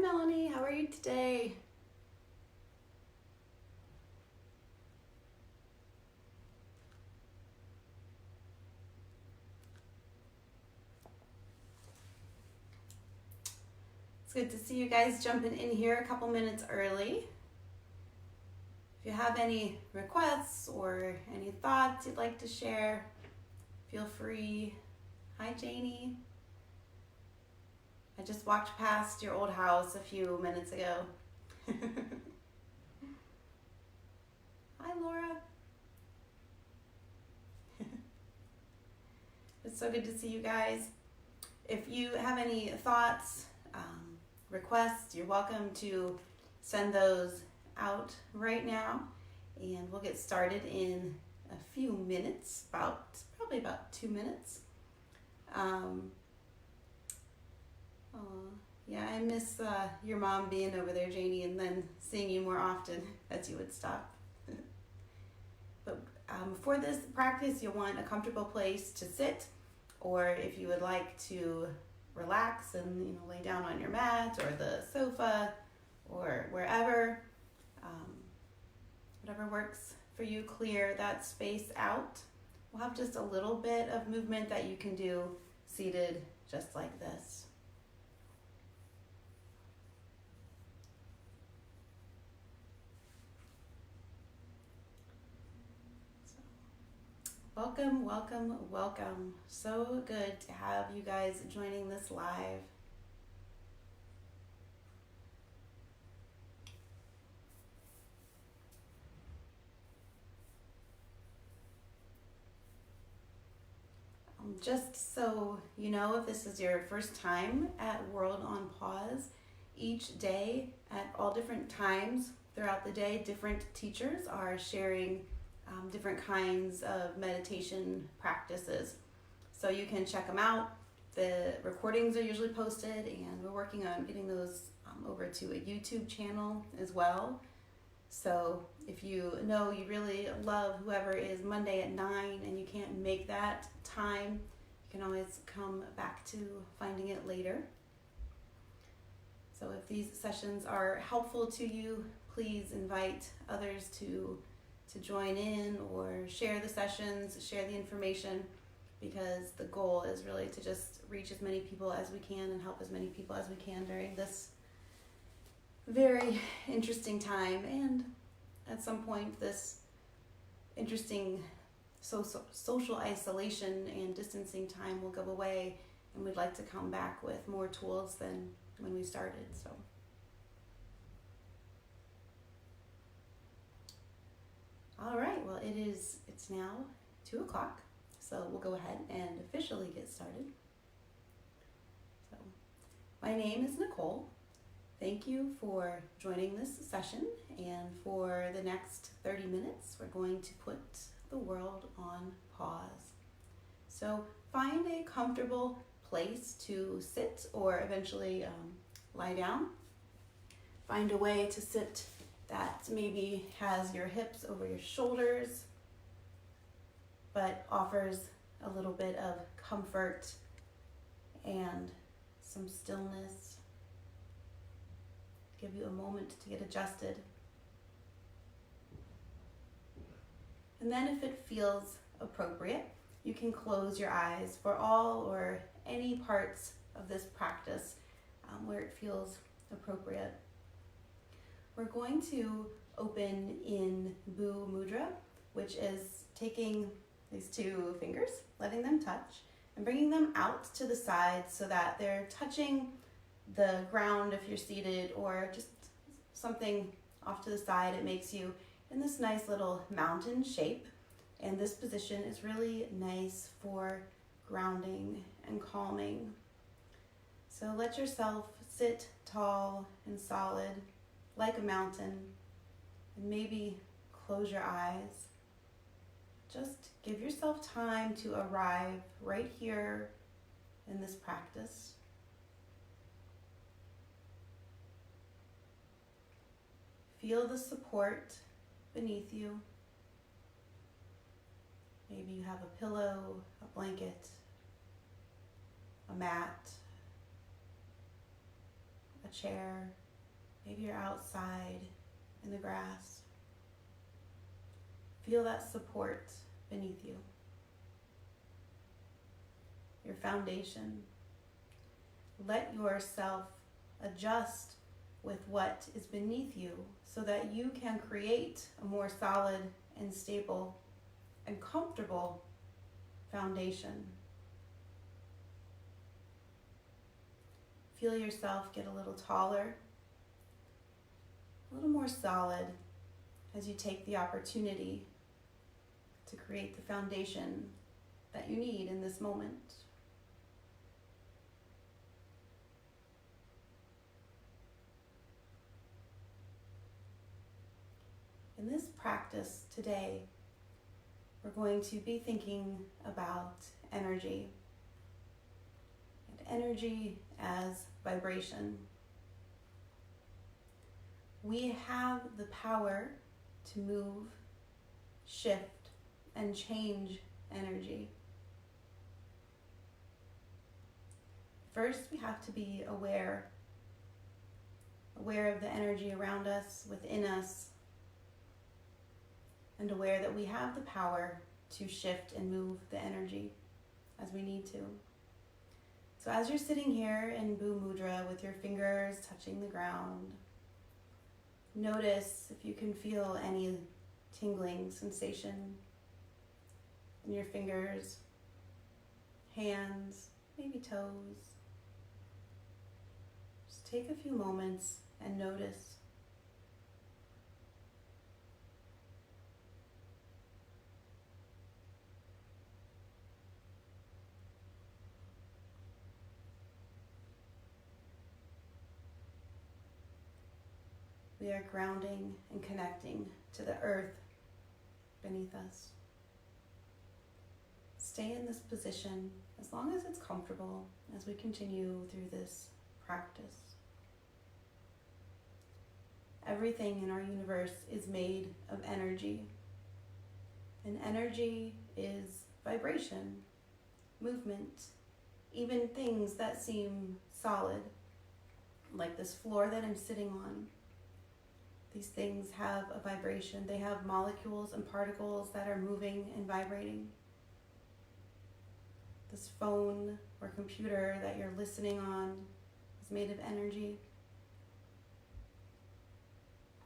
Melanie, how are you today? It's good to see you guys jumping in here a couple minutes early. If you have any requests or any thoughts you'd like to share, feel free. Hi, Janie. I just walked past your old house a few minutes ago. Hi, Laura. It's so good to see you guys. If you have any thoughts, requests, you're welcome to send those out right now, and we'll get started in a few minutes, probably about 2 minutes. Yeah, I miss your mom being over there, Janie, and then seeing you more often as you would stop. But for this practice, you'll want a comfortable place to sit, or if you would like to relax and lay down on your mat or the sofa or wherever, whatever works for you. Clear that space out. We'll have just a little bit of movement that you can do seated just like this. Welcome, welcome, welcome. So good to have you guys joining this live. Just so you know, if this is your first time at World on Pause, each day at all different times throughout the day, different teachers are sharing different kinds of meditation practices. So you can check them out. The recordings are usually posted, and we're working on getting those over to a YouTube channel as well. So if you know you really love whoever is Monday at 9 and you can't make that time, you can always come back to finding it later. So if these sessions are helpful to you, please invite others to join in or share the sessions, share the information, because the goal is really to just reach as many people as we can and help as many people as we can during this very interesting time. And at some point, this interesting social isolation and distancing time will go away, and we'd like to come back with more tools than when we started. So all right, well, it's now 2 o'clock, so we'll go ahead and officially get started. So, my name is Nicole. Thank you for joining this session, and for the next 30 minutes, we're going to put the world on pause. So, find a comfortable place to sit or eventually lie down. Find a way to sit that maybe has your hips over your shoulders, but offers a little bit of comfort and some stillness. Give you a moment to get adjusted. And then if it feels appropriate, you can close your eyes for all or any parts of this practice where it feels appropriate. We're going to open in Bu Mudra, which is taking these 2 fingers, letting them touch, and bringing them out to the side so that they're touching the ground if you're seated, or just something off to the side. It makes you in this nice little mountain shape, and this position is really nice for grounding and calming. So let yourself sit tall and solid like a mountain, and maybe close your eyes. Just give yourself time to arrive right here in this practice. Feel the support beneath you. Maybe you have a pillow, a blanket, a mat, a chair. Maybe you're outside in the grass. Feel that support beneath you. Your foundation. Let yourself adjust with what is beneath you so that you can create a more solid and stable and comfortable foundation. Feel yourself get a little taller, a little more solid as you take the opportunity to create the foundation that you need in this moment. In this practice today, we're going to be thinking about energy, and energy as vibration. We have the power to move, shift, and change energy. First, we have to be aware of the energy around us, within us, and aware that we have the power to shift and move the energy as we need to. So as you're sitting here in Bhu Mudra with your fingers touching the ground, notice if you can feel any tingling sensation in your fingers, hands, maybe toes. Just take a few moments and notice. We are grounding and connecting to the earth beneath us. Stay in this position as long as it's comfortable as we continue through this practice. Everything in our universe is made of energy, and energy is vibration, movement, even things that seem solid, like this floor that I'm sitting on. These things have a vibration. They have molecules and particles that are moving and vibrating. This phone or computer that you're listening on is made of energy,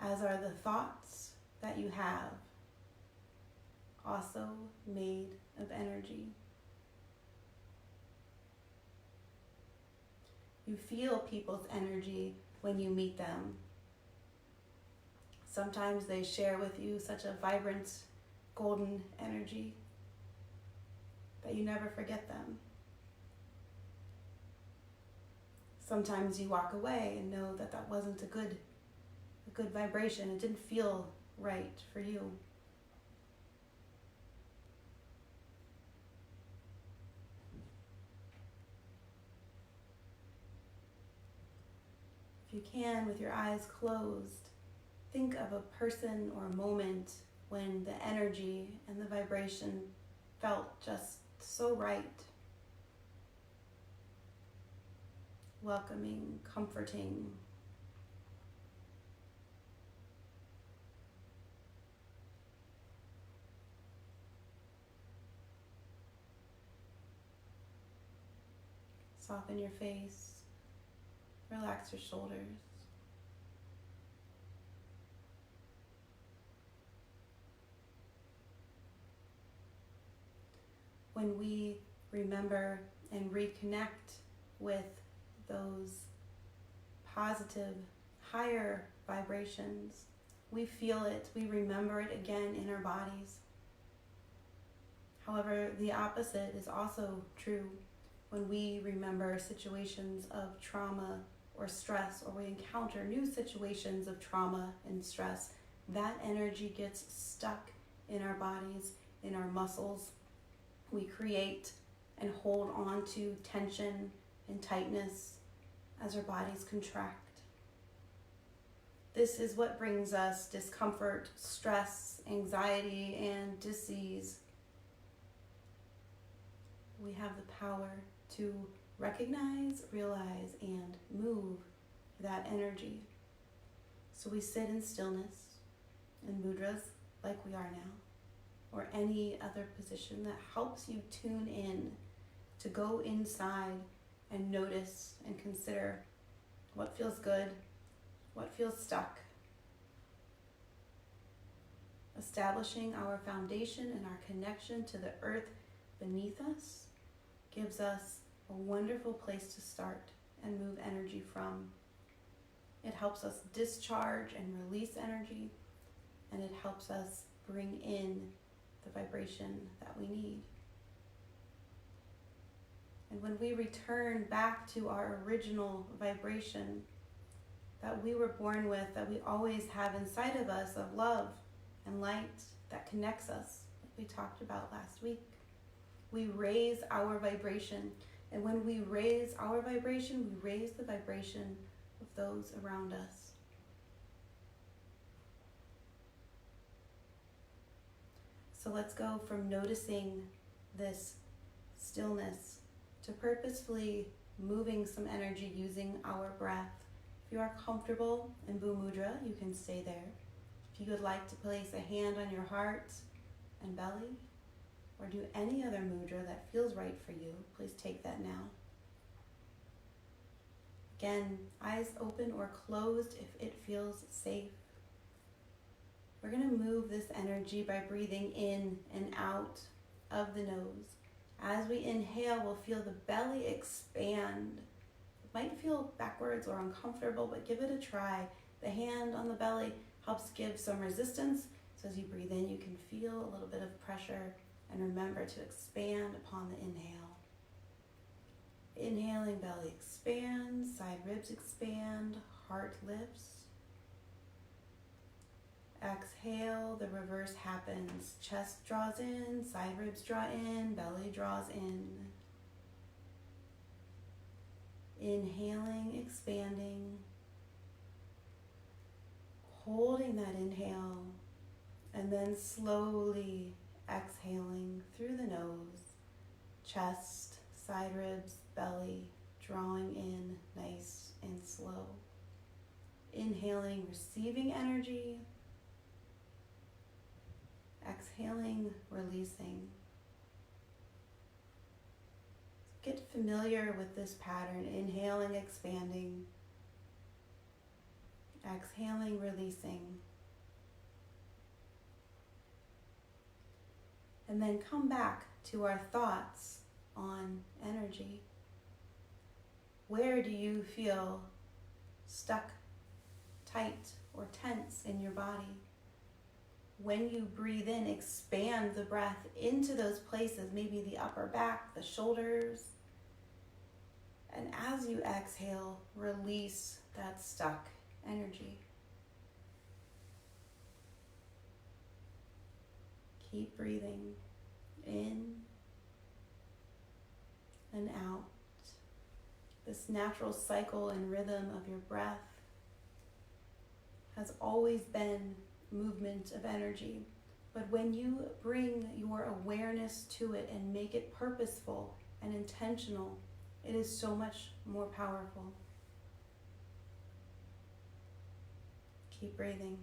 as are the thoughts that you have, also made of energy. You feel people's energy when you meet them. Sometimes they share with you such a vibrant, golden energy that you never forget them. Sometimes you walk away and know that that wasn't a good vibration. It didn't feel right for you. If you can, with your eyes closed, think of a person or a moment when the energy and the vibration felt just so right. Welcoming, comforting. Soften your face. Relax your shoulders. When we remember and reconnect with those positive, higher vibrations, we feel it, we remember it again in our bodies. However, the opposite is also true. When we remember situations of trauma or stress, or we encounter new situations of trauma and stress, that energy gets stuck in our bodies, in our muscles. We create and hold on to tension and tightness as our bodies contract. This is what brings us discomfort, stress, anxiety, and disease. We have the power to recognize, realize, and move that energy. So we sit in stillness, in mudras like we are now, or any other position that helps you tune in to go inside and notice and consider what feels good, what feels stuck. Establishing our foundation and our connection to the earth beneath us gives us a wonderful place to start and move energy from. It helps us discharge and release energy, and it helps us bring in the vibration that we need. And when we return back to our original vibration that we were born with, that we always have inside of us, of love and light that connects us, like we talked about last week, we raise our vibration. And when we raise our vibration, we raise the vibration of those around us. So let's go from noticing this stillness to purposefully moving some energy using our breath. If you are comfortable in Bhu Mudra, you can stay there. If you would like to place a hand on your heart and belly, or do any other mudra that feels right for you, please take that now. Again, eyes open or closed if it feels safe. We're going to move this energy by breathing in and out of the nose. As we inhale, we'll feel the belly expand. It might feel backwards or uncomfortable, but give it a try. The hand on the belly helps give some resistance. So as you breathe in, you can feel a little bit of pressure, and remember to expand upon the inhale. Inhaling, belly expands, side ribs expand, heart lifts. Exhale, the reverse happens. Chest draws in, side ribs draw in, belly draws in. Inhaling, expanding. Holding that inhale, and then slowly exhaling through the nose. Chest, side ribs, belly, drawing in nice and slow. Inhaling, receiving energy. Exhaling, releasing. Get familiar with this pattern. Inhaling, expanding. Exhaling, releasing. And then come back to our thoughts on energy. Where do you feel stuck, tight, or tense in your body? When you breathe in, expand the breath into those places, maybe the upper back, the shoulders. And as you exhale, release that stuck energy. Keep breathing in and out. This natural cycle and rhythm of your breath has always been movement of energy. But when you bring your awareness to it and make it purposeful and intentional, it is so much more powerful. Keep breathing.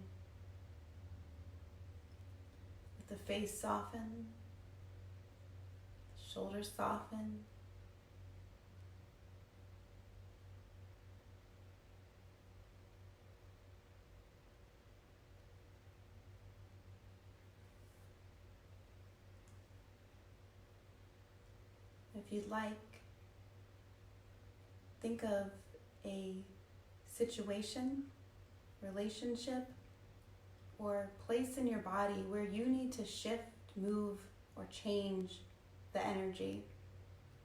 Let the face soften, shoulders soften. If you'd like, think of a situation, relationship, or place in your body where you need to shift, move, or change the energy.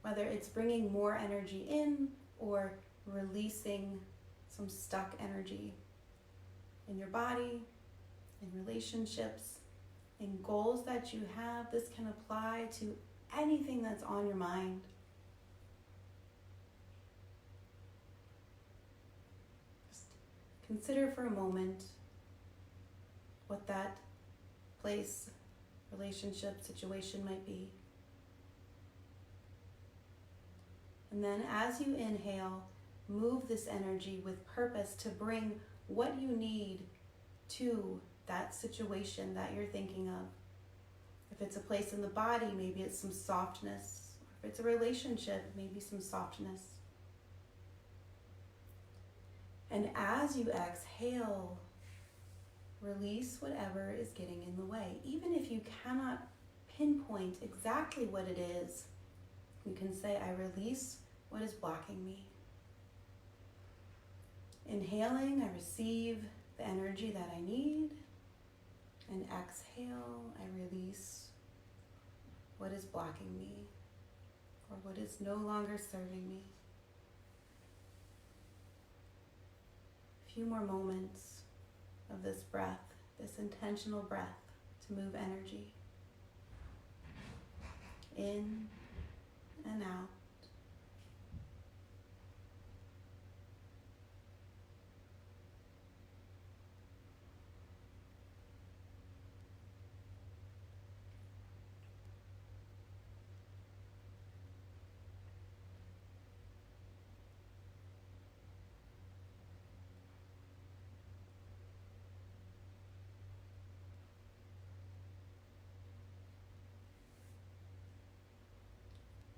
Whether it's bringing more energy in or releasing some stuck energy in your body, in relationships, in goals that you have. This can apply to anything that's on your mind. Just consider for a moment what that place, relationship, situation might be. And then as you inhale, move this energy with purpose to bring what you need to that situation that you're thinking of. If it's a place in the body, maybe it's some softness. If it's a relationship, maybe some softness. And as you exhale, release whatever is getting in the way. Even if you cannot pinpoint exactly what it is, you can say, I release what is blocking me. Inhaling, I receive the energy that I need. And exhale, I release what is blocking me or what is no longer serving me. A few more moments of this breath, this intentional breath to move energy in and out.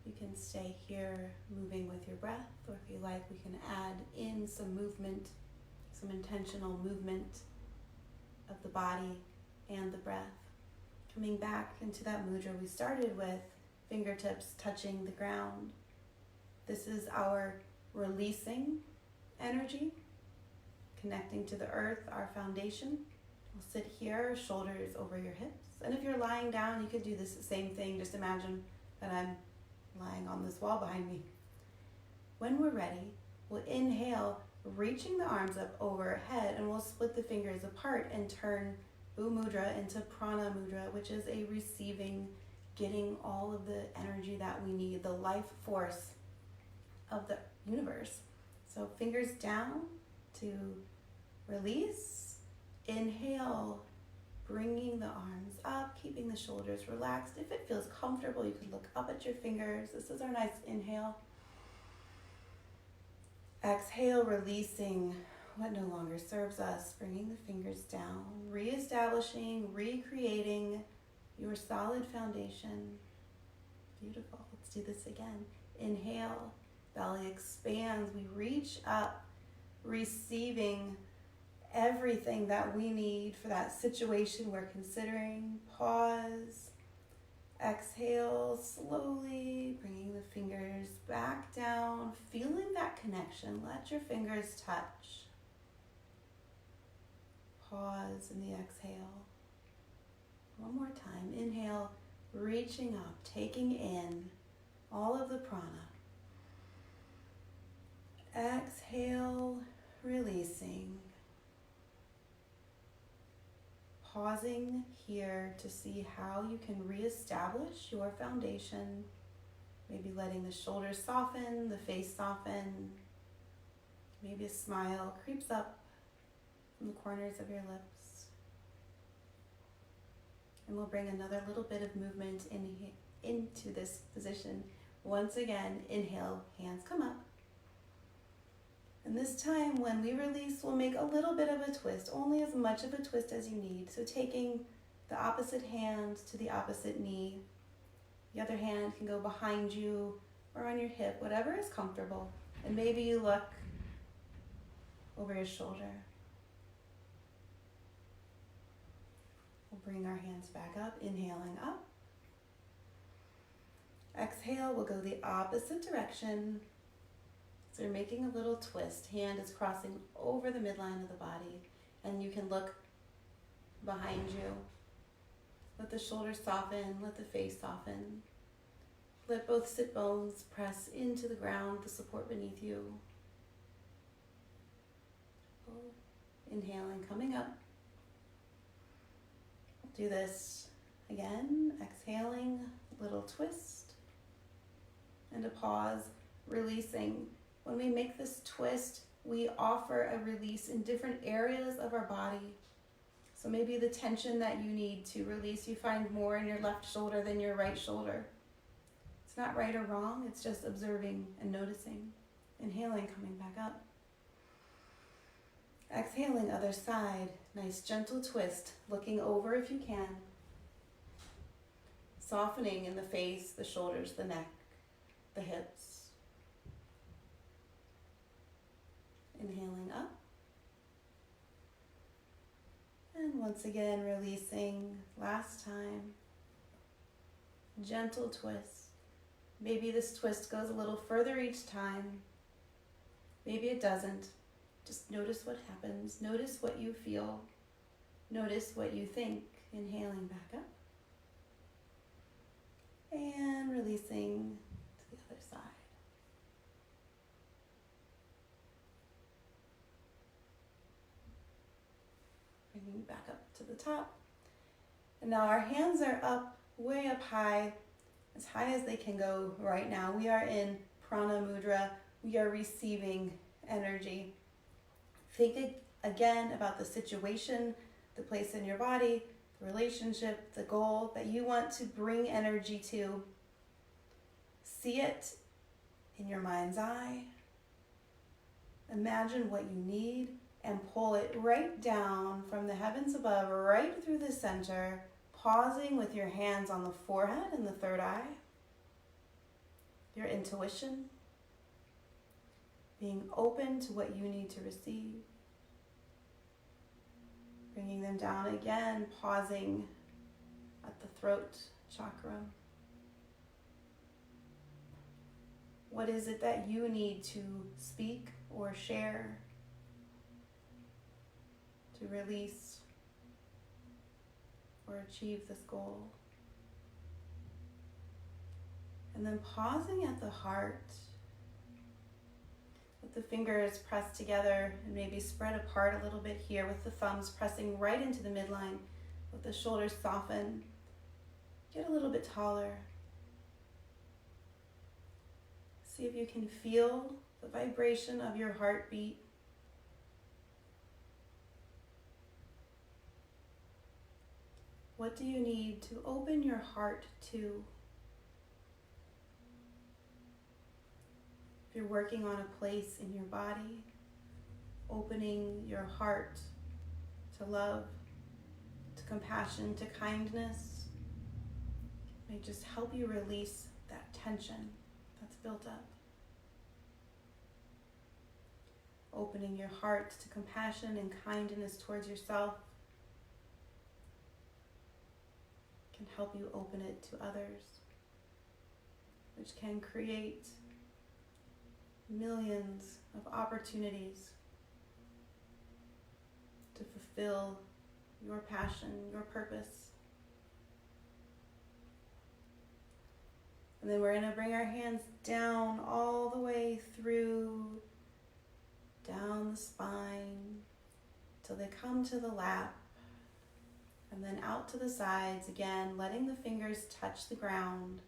You can stay here moving with your breath, or if you like, we can add in some movement, some intentional movement of the body and the breath. Coming back into that mudra we started with, fingertips touching the ground. This is our releasing energy, connecting to the earth, our foundation. We'll sit here, shoulders over your hips. And if you're lying down, you could do this same thing. Just imagine that I'm lying on this wall behind me. When we're ready, we'll inhale, reaching the arms up overhead, and we'll split the fingers apart and turn U Mudra into Prana Mudra, which is a receiving, getting all of the energy that we need, the life force of the universe. So fingers down to release. Inhale, bringing the arms up, keeping the shoulders relaxed. If it feels comfortable, you can look up at your fingers. This is our nice inhale. Exhale, releasing what no longer serves us, bringing the fingers down, reestablishing, recreating your solid foundation. Beautiful. Let's do this again. Inhale, belly expands. We reach up, receiving everything that we need for that situation we're considering. Pause. Exhale slowly, bringing the fingers back down, feeling that connection. Let your fingers touch. Pause in the exhale. One more time. Inhale, reaching up, taking in all of the prana. Exhale, releasing. Pausing here to see how you can reestablish your foundation. Maybe letting the shoulders soften, the face soften. Maybe a smile creeps up from the corners of your lips. And we'll bring another little bit of movement into this position. Once again, inhale, hands come up. And this time when we release, we'll make a little bit of a twist, only as much of a twist as you need. So taking the opposite hand to the opposite knee. The other hand can go behind you or on your hip, whatever is comfortable. And maybe you look over your shoulder. We'll bring our hands back up, inhaling up. Exhale, we'll go the opposite direction. So you're making a little twist. Hand is crossing over the midline of the body, and you can look behind you. Let the shoulders soften, let the face soften. Let both sit bones press into the ground, the support beneath you. Inhaling, coming up. Do this again. Exhaling, little twist, and a pause, releasing. When we make this twist, we offer a release in different areas of our body. So maybe the tension that you need to release, you find more in your left shoulder than your right shoulder. It's not right or wrong, it's just observing and noticing. Inhaling, coming back up. Exhaling, other side. Nice gentle twist, looking over if you can. Softening in the face, the shoulders, the neck, the hips. Inhaling up. And once again, releasing. Last time. Gentle twist. Maybe this twist goes a little further each time. Maybe it doesn't. Just notice what happens. Notice what you feel. Notice what you think. Inhaling back up. And releasing to the other side. Bringing back up to the top. And now our hands are up, way up high as they can go right now. We are in Prana Mudra. We are receiving energy. Think again about the situation, the place in your body, the relationship, the goal that you want to bring energy to. See it in your mind's eye. Imagine what you need and pull it right down from the heavens above, right through the center, pausing with your hands on the forehead and the third eye. Your intuition. Being open to what you need to receive. Bringing them down again, pausing at the throat chakra. What is it that you need to speak or share, to release or achieve this goal? And then pausing at the heart, with the fingers pressed together and maybe spread apart a little bit here, with the thumbs pressing right into the midline, with the shoulders soften. Get a little bit taller. See if you can feel the vibration of your heartbeat. What do you need to open your heart to? If you're working on a place in your body, opening your heart to love, to compassion, to kindness, may just help you release that tension that's built up. Opening your heart to compassion and kindness towards yourself can help you open it to others, which can create millions of opportunities to fulfill your passion, your purpose. And then we're going to bring our hands down all the way through, down the spine, till they come to the lap, and then out to the sides again, letting the fingers touch the ground.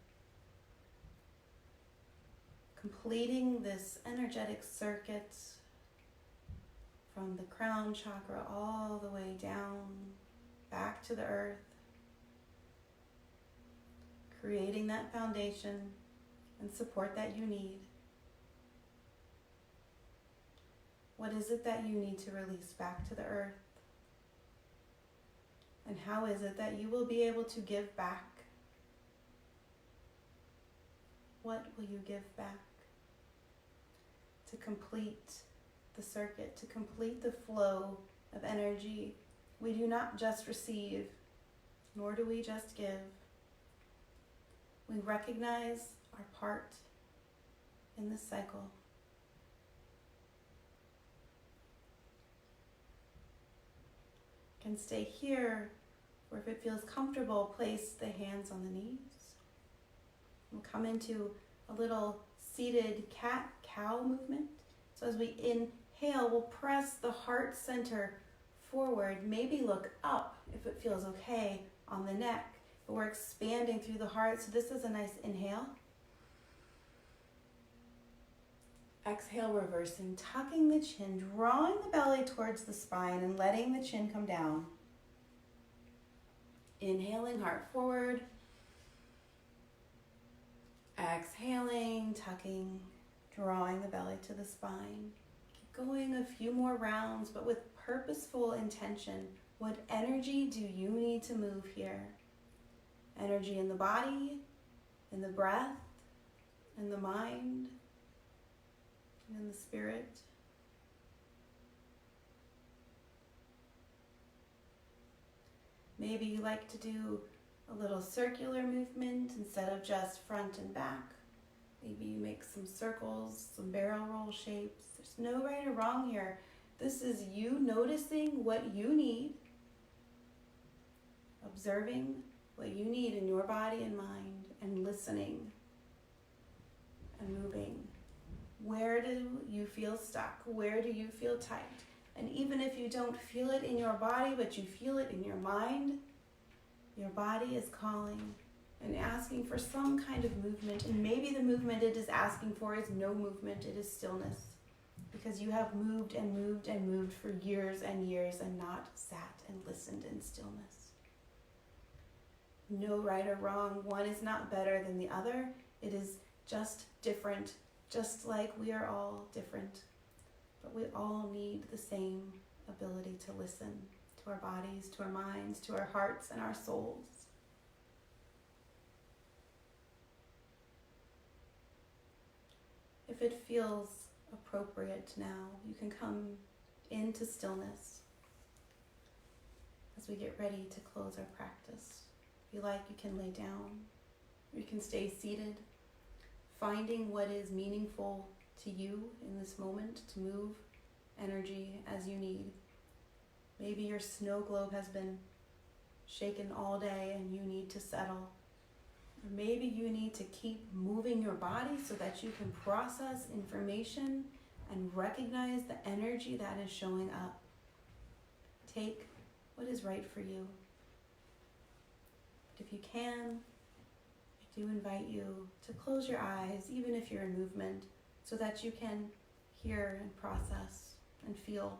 Completing this energetic circuit from the crown chakra all the way down, back to the earth. Creating that foundation and support that you need. What is it that you need to release back to the earth? And how is it that you will be able to give back? What will you give back? To complete the circuit, to complete the flow of energy. We do not just receive, nor do we just give. We recognize our part in this cycle. Can stay here, or if it feels comfortable, place the hands on the knees. We'll come into a little seated cat-cow movement. So as we inhale, we'll press the heart center forward. Maybe look up if it feels okay on the neck. But we're expanding through the heart. So this is a nice inhale. Exhale, reversing, tucking the chin, drawing the belly towards the spine and letting the chin come down. Inhaling, heart forward. Exhaling, tucking drawing the belly to the spine. Keep going a few more rounds, but with purposeful intention. What energy do you need to move here? Energy in the body, in the breath, in the mind, and in the spirit. Maybe you like to do a little circular movement instead of just front and back. Maybe you make some circles, some barrel roll shapes. There's no right or wrong here. This is you noticing what you need, observing what you need in your body and mind, and listening and moving. Where do you feel stuck? Where do you feel tight? And even if you don't feel it in your body, but you feel it in your mind, your body is calling and asking for some kind of movement. And maybe the movement it is asking for is no movement, it is stillness. Because you have moved and moved and moved for years and years and not sat and listened in stillness. No right or wrong. One is not better than the other. It is just different, just like we are all different. But we all need the same ability to listen to our bodies, to our minds, to our hearts and our souls. If it feels appropriate now, you can come into stillness as we get ready to close our practice. If you like, you can lay down, or you can stay seated, finding what is meaningful to you in this moment to move energy as you need. Maybe your snow globe has been shaken all day and you need to settle. Or maybe you need to keep moving your body so that you can process information and recognize the energy that is showing up. Take what is right for you. But if you can, I do invite you to close your eyes, even if you're in movement, so that you can hear and process and feel.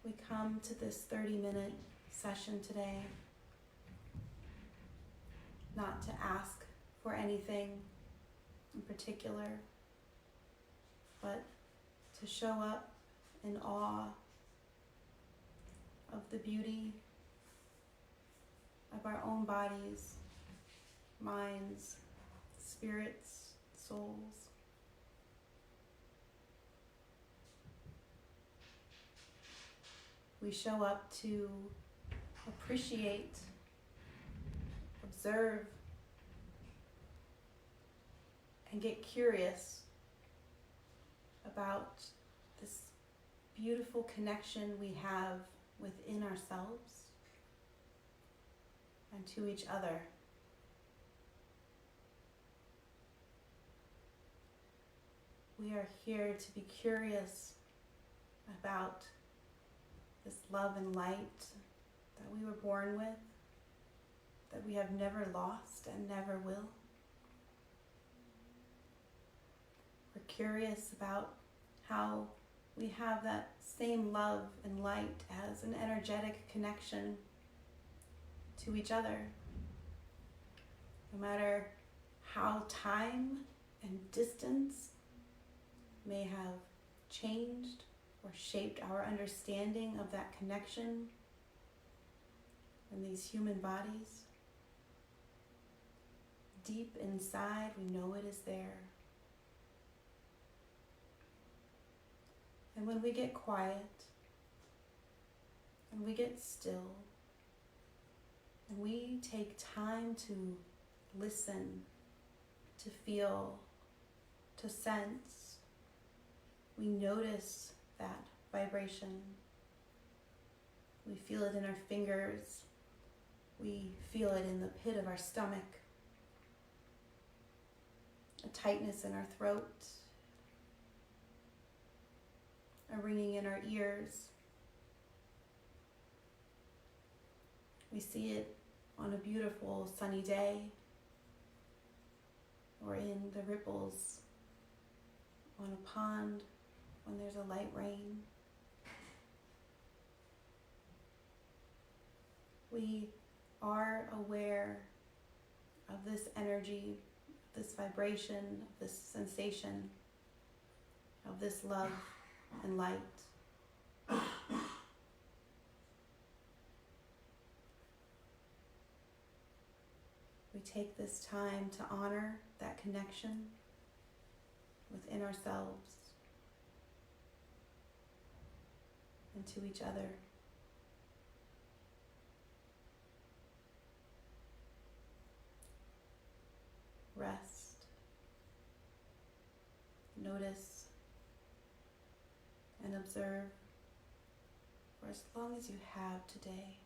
We come to this 30-minute session today not to ask for anything in particular, but to show up in awe of the beauty of our own bodies, minds, spirits, souls. We show up to appreciate, observe, and get curious about this beautiful connection we have within ourselves and to each other. We are here to be curious about this love and light that we were born with, that we have never lost and never will. We're curious about how we have that same love and light as an energetic connection to each other. No matter how time and distance may have changed or shaped our understanding of that connection in these human bodies, deep inside we know it is there. And when we get quiet, and we get still, and we take time to listen, to feel, to sense, we notice that vibration. We feel it in our fingers. We feel it in the pit of our stomach, a tightness in our throat, a ringing in our ears. We see it on a beautiful sunny day or in the ripples on a pond when there's a light rain. we are aware of this energy, this vibration, of this sensation, of this love and light. We take this time to honor that connection within ourselves and to each other. Rest, notice, and observe for as long as you have today.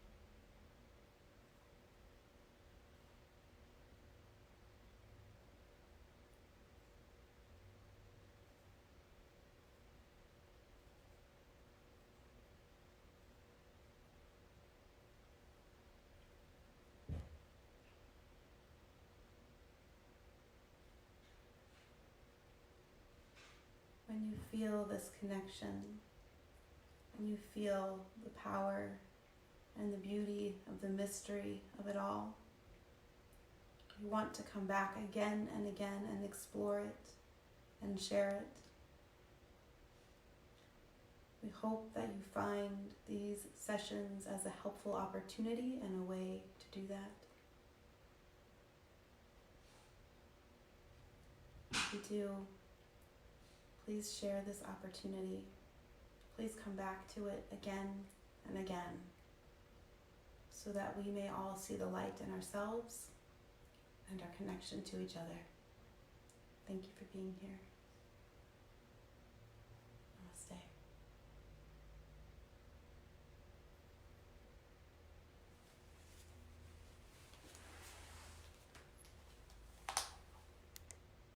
When you feel this connection, and you feel the power and the beauty of the mystery of it all, you want to come back again and again and explore it and share it. We hope that you find these sessions as a helpful opportunity and a way to do that. If you do, please share this opportunity. Please come back to it again and again so that we may all see the light in ourselves and our connection to each other. Thank you for being here.